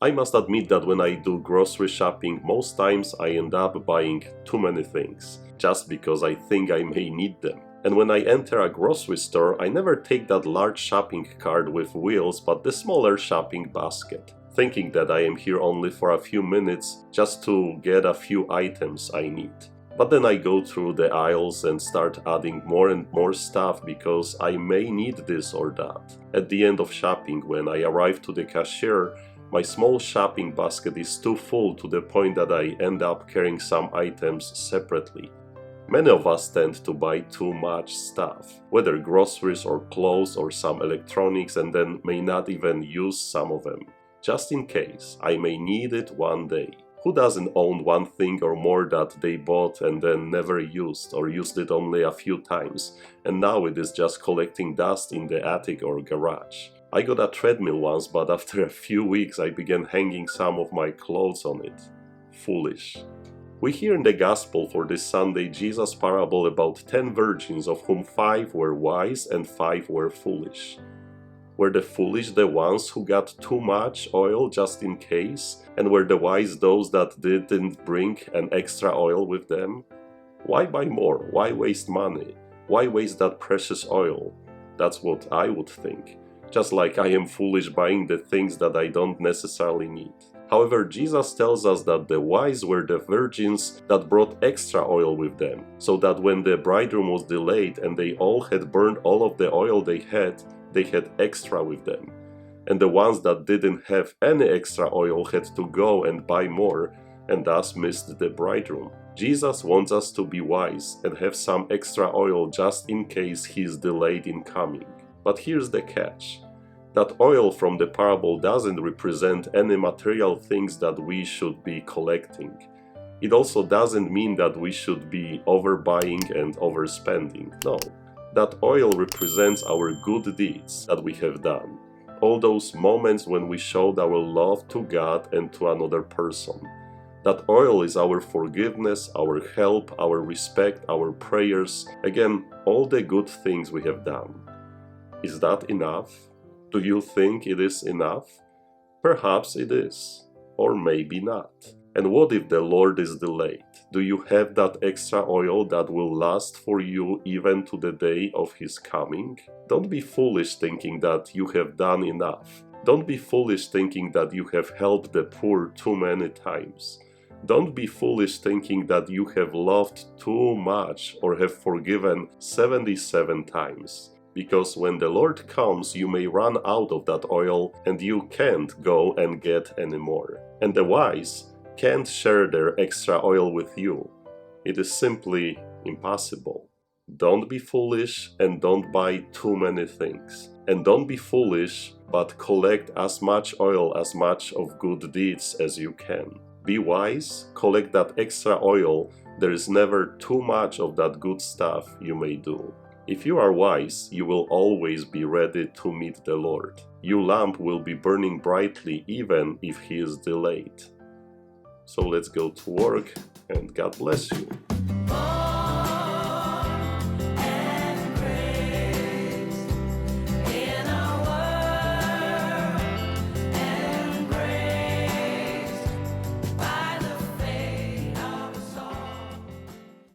I must admit that when I do grocery shopping, most times I end up buying too many things, just because I think I may need them. And when I enter a grocery store, I never take that large shopping cart with wheels, but the smaller shopping basket, thinking that I am here only for a few minutes just to get a few items I need. But then I go through the aisles and start adding more and more stuff because I may need this or that. At the end of shopping, when I arrive to the cashier, my small shopping basket is too full to the point that I end up carrying some items separately. Many of us tend to buy too much stuff, whether groceries or clothes or some electronics, and then may not even use some of them. Just in case, I may need it one day. Who doesn't own one thing or more that they bought and then never used, or used it only a few times, and now it is just collecting dust in the attic or garage? I got a treadmill once, but after a few weeks I began hanging some of my clothes on it. Foolish. We hear in the Gospel for this Sunday Jesus' parable about 10 virgins, of whom 5 were wise and 5 were foolish. Were the foolish the ones who got too much oil just in case? And were the wise those that didn't bring an extra oil with them? Why buy more? Why waste money? Why waste that precious oil? That's what I would think. Just like I am foolish buying the things that I don't necessarily need. However, Jesus tells us that the wise were the virgins that brought extra oil with them, so that when the bridegroom was delayed and they all had burned all of the oil they had extra with them. And the ones that didn't have any extra oil had to go and buy more, and thus missed the bridegroom. Jesus wants us to be wise and have some extra oil just in case he is delayed in coming. But here's the catch. That oil from the parable doesn't represent any material things that we should be collecting. It also doesn't mean that we should be overbuying and overspending. No. That oil represents our good deeds that we have done. All those moments when we showed our love to God and to another person. That oil is our forgiveness, our help, our respect, our prayers. Again, all the good things we have done. Is that enough? Do you think it is enough? Perhaps it is, or maybe not. And what if the Lord is delayed? Do you have that extra oil that will last for you even to the day of His coming? Don't be foolish thinking that you have done enough. Don't be foolish thinking that you have helped the poor too many times. Don't be foolish thinking that you have loved too much or have forgiven 77 times. Because when the Lord comes, you may run out of that oil and you can't go and get any more. And the wise can't share their extra oil with you. It is simply impossible. Don't be foolish and don't buy too many things. And don't be foolish, but collect as much oil, as much of good deeds as you can. Be wise, collect that extra oil. There is never too much of that good stuff you may do. If you are wise, you will always be ready to meet the Lord. Your lamp will be burning brightly even if He is delayed. So let's go to work, and God bless you.